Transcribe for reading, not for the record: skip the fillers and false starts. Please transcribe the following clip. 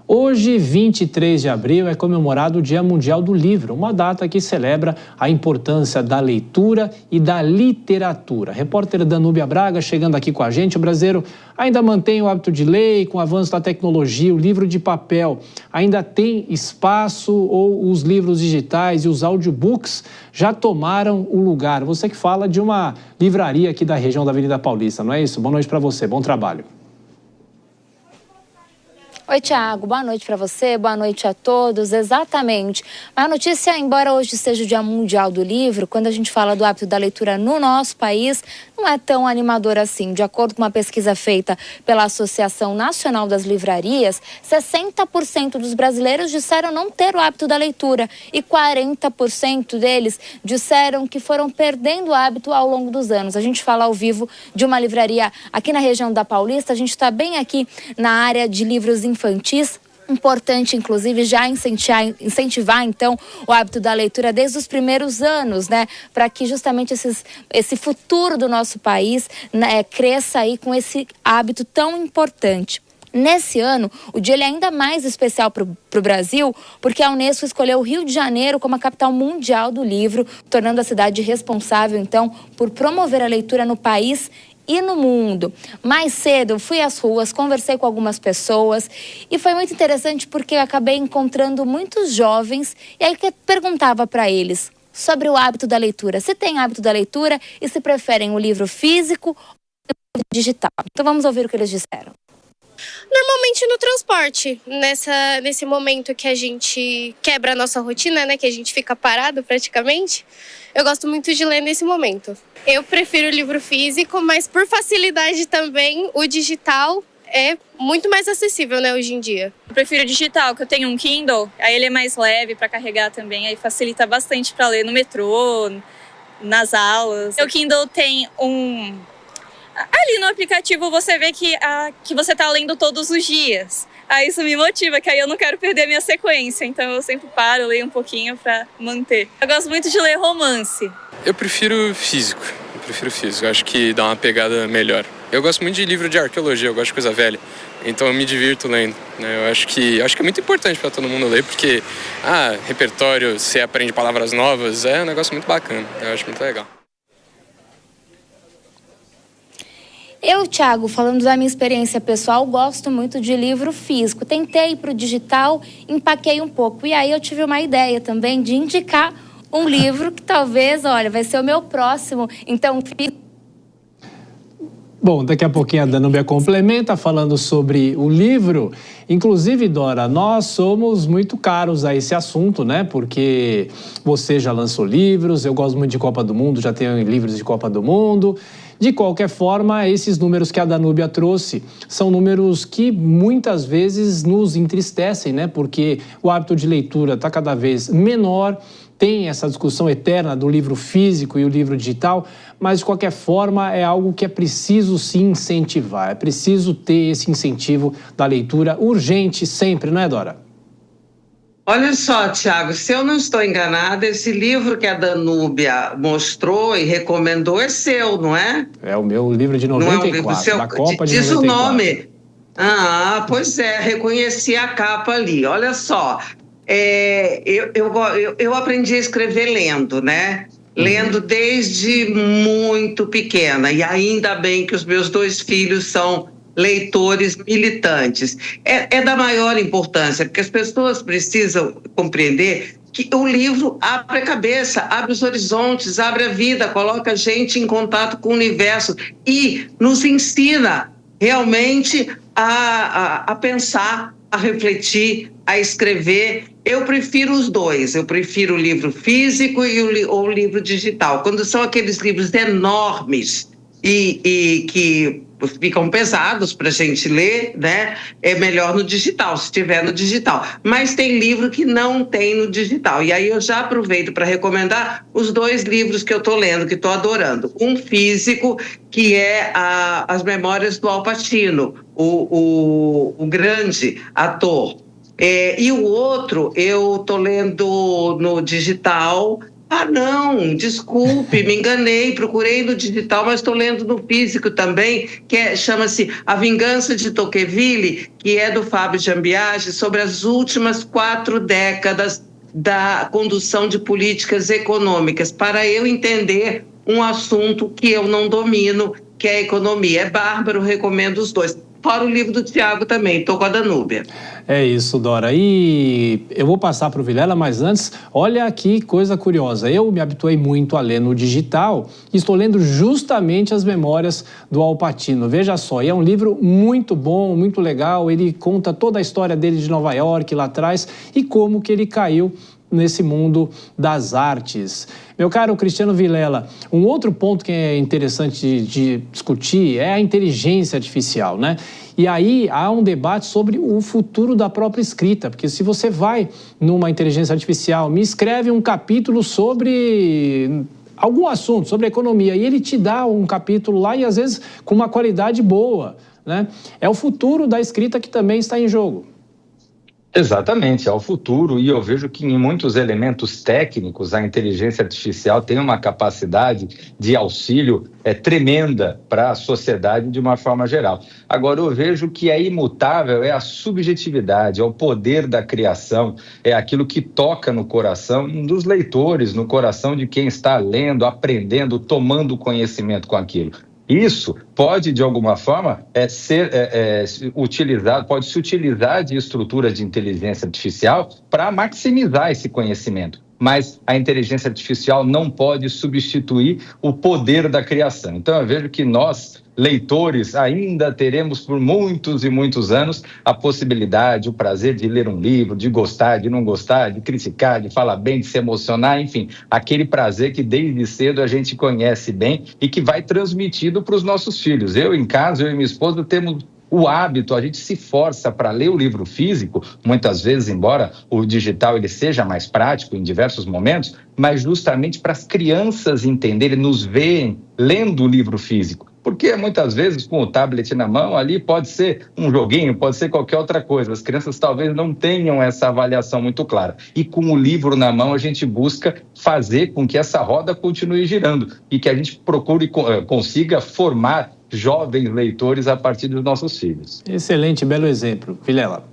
Hoje, 23 de abril, é comemorado o Dia Mundial do Livro, uma data que celebra a importância da leitura e da literatura. Repórter Danúbia Braga chegando aqui com a gente. O brasileiro ainda mantém o hábito de ler, e com o avanço da tecnologia, o livro de papel ainda tem espaço ou os livros digitais e os audiobooks já tomaram o lugar? Você que fala de uma livraria aqui da região da Avenida Paulista, não é isso? Boa noite para você, bom trabalho. Oi, Tiago. Boa noite para você, boa noite a todos. Exatamente. A notícia, embora hoje seja o Dia Mundial do Livro, quando a gente fala do hábito da leitura no nosso país, não é tão animador assim. De acordo com uma pesquisa feita pela Associação Nacional das Livrarias, 60% dos brasileiros disseram não ter o hábito da leitura e 40% deles disseram que foram perdendo o hábito ao longo dos anos. A gente fala ao vivo de uma livraria aqui na região da Paulista, a gente está bem aqui na área de livros infantis. Importante, inclusive, já incentivar, então, o hábito da leitura desde os primeiros anos, né? Para que justamente esse futuro do nosso país, né, cresça aí com esse hábito tão importante. Nesse ano, o dia é ainda mais especial para o Brasil, porque a Unesco escolheu o Rio de Janeiro como a capital mundial do livro, tornando a cidade responsável, então, por promover a leitura no país e no mundo. Mais cedo, eu fui às ruas, conversei com algumas pessoas e foi muito interessante porque eu acabei encontrando muitos jovens e aí que perguntava para eles sobre o hábito da leitura, se tem hábito da leitura e se preferem o livro físico ou o livro digital. Então vamos ouvir o que eles disseram. Normalmente no transporte, nesse momento que a gente quebra a nossa rotina, né, que a gente fica parado praticamente, eu gosto muito de ler nesse momento. Eu prefiro o livro físico, mas por facilidade também, o digital é muito mais acessível, né, hoje em dia. Eu prefiro o digital, que eu tenho um Kindle, aí ele é mais leve para carregar também, aí facilita bastante para ler no metrô, nas aulas. O Kindle tem ali no aplicativo você vê que você está lendo todos os dias. Aí isso me motiva, que aí eu não quero perder a minha sequência. Então eu sempre paro, leio um pouquinho para manter. Eu gosto muito de ler romance. Eu prefiro físico. Acho que dá uma pegada melhor. Eu gosto muito de livro de arqueologia, eu gosto de coisa velha. Então eu me divirto lendo, né? Eu acho que é muito importante para todo mundo ler, porque repertório, você aprende palavras novas, é um negócio muito bacana. Eu acho muito legal. Eu, Thiago, falando da minha experiência pessoal, gosto muito de livro físico. Tentei ir para o digital, empaquei um pouco. E aí eu tive uma ideia também de indicar um livro que talvez, olha, vai ser o meu próximo. Então, bom, daqui a pouquinho a Danúbia complementa falando sobre o livro. Inclusive, Dora, nós somos muito caros a esse assunto, né? Porque você já lançou livros, eu gosto muito de Copa do Mundo, já tenho livros de Copa do Mundo. De qualquer forma, esses números que a Danúbia trouxe são números que muitas vezes nos entristecem, né? Porque o hábito de leitura está cada vez menor, tem essa discussão eterna do livro físico e o livro digital, mas de qualquer forma é algo que é preciso se incentivar, é preciso ter esse incentivo da leitura urgente sempre, não é, Dora? Olha só, Tiago, se eu não estou enganada, esse livro que a Danúbia mostrou e recomendou é seu, não é? É o meu livro de 94, seu, da Copa de 94. Diz o nome. Pois é, reconheci a capa ali. Olha só, eu aprendi a escrever lendo, né? Lendo desde muito pequena, e ainda bem que os meus 2 filhos são leitores militantes. É da maior importância, porque as pessoas precisam compreender que o livro abre a cabeça, abre os horizontes, abre a vida, coloca a gente em contato com o universo e nos ensina realmente a pensar, a refletir, a escrever. Eu prefiro os dois, eu prefiro o livro físico ou o livro digital. Quando são aqueles livros enormes e que ficam pesados para a gente ler, né? É melhor no digital, se tiver no digital. Mas tem livro que não tem no digital. E aí eu já aproveito para recomendar os 2 livros que eu estou lendo, que estou adorando. Um físico, que é As Memórias do Al Pacino, o grande ator. E o outro eu estou lendo no digital, Ah, não, desculpe, me enganei, procurei no digital, mas estou lendo no físico também, chama-se A Vingança de Tocqueville, que é do Fábio Jambiage, sobre as últimas 4 décadas da condução de políticas econômicas, para eu entender um assunto que eu não domino, que é a economia. É bárbaro, recomendo os dois. Fora o livro do Tiago também, estou com a Danúbia. É isso, Dora. E eu vou passar para o Vilela, mas antes, olha que coisa curiosa. Eu me habituei muito a ler no digital e estou lendo justamente as memórias do Al Pacino. Veja só, e é um livro muito bom, muito legal. Ele conta toda a história dele de Nova York lá atrás e como que ele caiu nesse mundo das artes. Meu caro Cristiano Vilela, um outro ponto que é interessante de discutir é a inteligência artificial, né? E aí há um debate sobre o futuro da própria escrita, porque se você vai numa inteligência artificial, me escreve um capítulo sobre algum assunto, sobre economia, e ele te dá um capítulo lá e às vezes com uma qualidade boa, né? É o futuro da escrita que também está em jogo. Exatamente, é o futuro, e eu vejo que em muitos elementos técnicos a inteligência artificial tem uma capacidade de auxílio tremenda para a sociedade de uma forma geral. Agora, eu vejo que é imutável, é a subjetividade, é o poder da criação, é aquilo que toca no coração dos leitores, no coração de quem está lendo, aprendendo, tomando conhecimento com aquilo. Isso pode, de alguma forma, ser utilizado, pode se utilizar de estruturas de inteligência artificial para maximizar esse conhecimento. Mas a inteligência artificial não pode substituir o poder da criação. Então, eu vejo que nós, leitores, ainda teremos por muitos e muitos anos a possibilidade, o prazer de ler um livro, de gostar, de não gostar, de criticar, de falar bem, de se emocionar, enfim, aquele prazer que desde cedo a gente conhece bem e que vai transmitido para os nossos filhos. Eu, em casa, eu e minha esposa temos o hábito, a gente se força para ler o livro físico, muitas vezes, embora o digital ele seja mais prático em diversos momentos, mas justamente para as crianças entenderem, nos verem lendo o livro físico. Porque muitas vezes com o tablet na mão ali pode ser um joguinho, pode ser qualquer outra coisa. As crianças talvez não tenham essa avaliação muito clara. E com o livro na mão a gente busca fazer com que essa roda continue girando e que a gente procure consiga formar jovens leitores a partir dos nossos filhos. Excelente, belo exemplo. Vilela.